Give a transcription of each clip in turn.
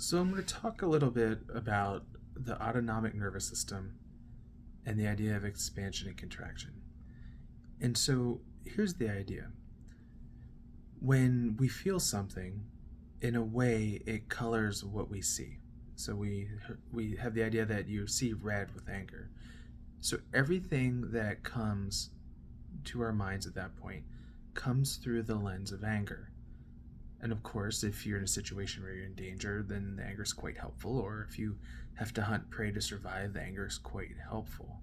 So, I'm going to talk a little bit about the autonomic nervous system and the idea of expansion and contraction. And so, here's the idea: when we feel something, in a way, it colors what we see. So, we have the idea that you see red with anger. So, everything that comes to our minds at that point comes through the lens of anger. And of course, if you're in a situation where you're in danger, then the anger is quite helpful. Or if you have to hunt prey to survive, the anger is quite helpful.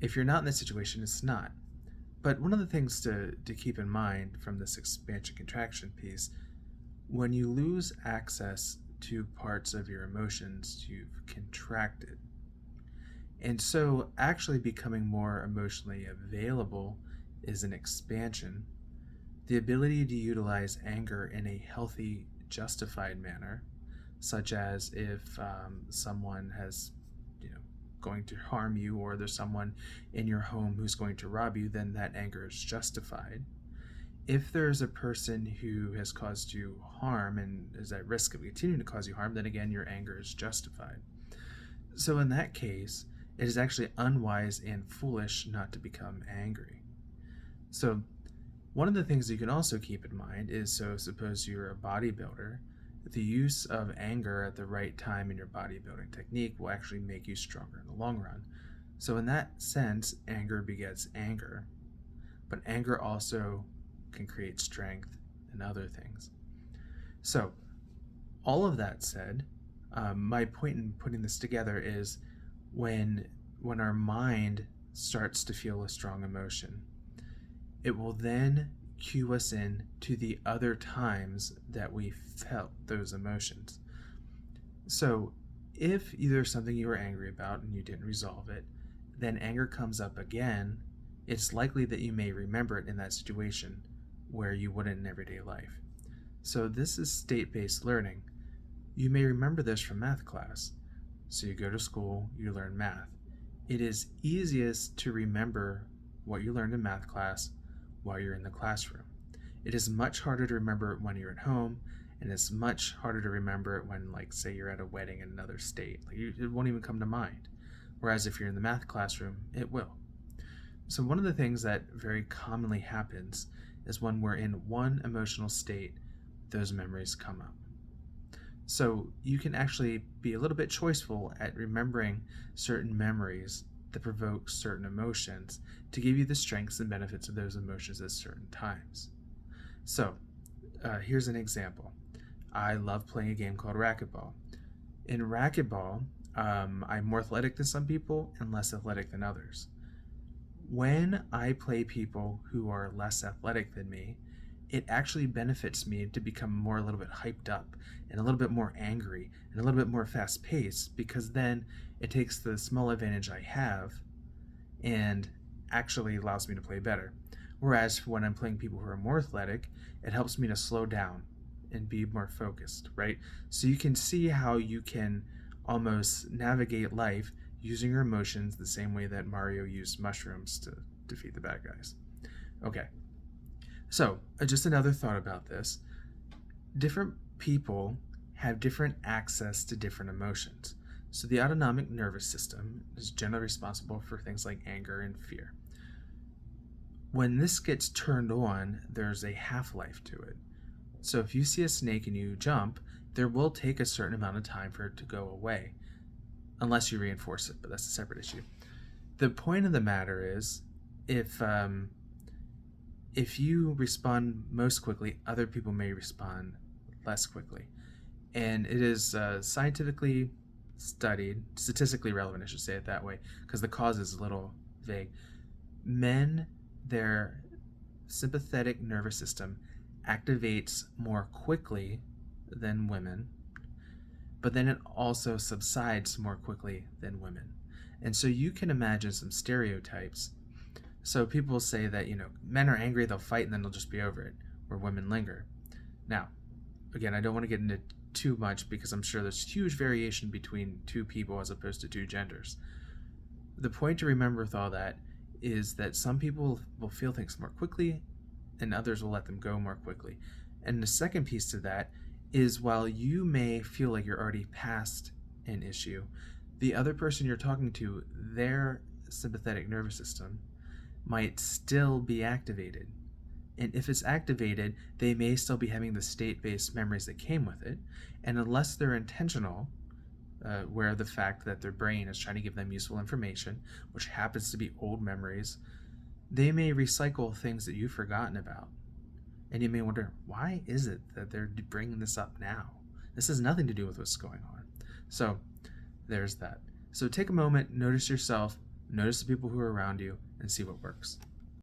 If you're not in that situation, it's not. But one of the things to keep in mind from this expansion contraction piece, when you lose access to parts of your emotions, you've contracted. And so, actually becoming more emotionally available is an expansion. The ability to utilize anger in a healthy, justified manner, such as if someone has, going to harm you, or there's someone in your home who's going to rob you, then that anger is justified. If there's a person who has caused you harm and is at risk of continuing to cause you harm, then again, your anger is justified. So in that case, it is actually unwise and foolish not to become angry. So one of the things you can also keep in mind is, so suppose you're a bodybuilder, the use of anger at the right time in your bodybuilding technique will actually make you stronger in the long run. So in that sense, anger begets anger, but anger also can create strength and other things. So all of that said, my point in putting this together is when our mind starts to feel a strong emotion, it will then cue us in to the other times that we felt those emotions. So if there's something you were angry about and you didn't resolve it, then anger comes up again, it's likely that you may remember it in that situation where you wouldn't in everyday life. So this is state-based learning. You may remember this from math class. So you go to school, you learn math. It is easiest to remember what you learned in math class while you're in the classroom. It is much harder to remember it when you're at home, and it's much harder to remember it when, like, say you're at a wedding in another state. It won't even come to mind. Whereas if you're in the math classroom, it will. So one of the things that very commonly happens is when we're in one emotional state, those memories come up. So you can actually be a little bit choiceful at remembering certain memories that provoke certain emotions to give you the strengths and benefits of those emotions at certain times. So here's an example. I love playing a game called racquetball. In racquetball, I'm more athletic than some people and less athletic than others. When I play people who are less athletic than me, it actually benefits me to become a little bit hyped up and a little bit more angry and a little bit more fast paced, because then it takes the small advantage I have and actually allows me to play better. Whereas when I'm playing people who are more athletic, it helps me to slow down and be more focused, right? So you can see how you can almost navigate life using your emotions the same way that Mario used mushrooms to defeat the bad guys. Okay. So, just another thought about this. Different people have different access to different emotions. So the autonomic nervous system is generally responsible for things like anger and fear. When this gets turned on, there's a half-life to it. So if you see a snake and you jump, there will take a certain amount of time for it to go away, unless you reinforce it, but that's a separate issue. The point of the matter is, if you respond most quickly, other people may respond less quickly. And it is scientifically studied, statistically relevant, I should say it that way, because the cause is a little vague. Men, their sympathetic nervous system activates more quickly than women, but then it also subsides more quickly than women. And so you can imagine some stereotypes. So people say that, men are angry, they'll fight, and then they'll just be over it, where women linger. Now, again, I don't want to get into too much because I'm sure there's huge variation between two people as opposed to two genders. The point to remember with all that is that some people will feel things more quickly and others will let them go more quickly. And the second piece to that is while you may feel like you're already past an issue, the other person you're talking to, their sympathetic nervous system might still be activated. And if it's activated, they may still be having the state-based memories that came with it. And unless they're intentional, aware of the fact that their brain is trying to give them useful information, which happens to be old memories, they may recycle things that you've forgotten about. And you may wonder, why is it that they're bringing this up now? This has nothing to do with what's going on. So there's that. So take a moment, notice yourself, notice the people who are around you, and see what works.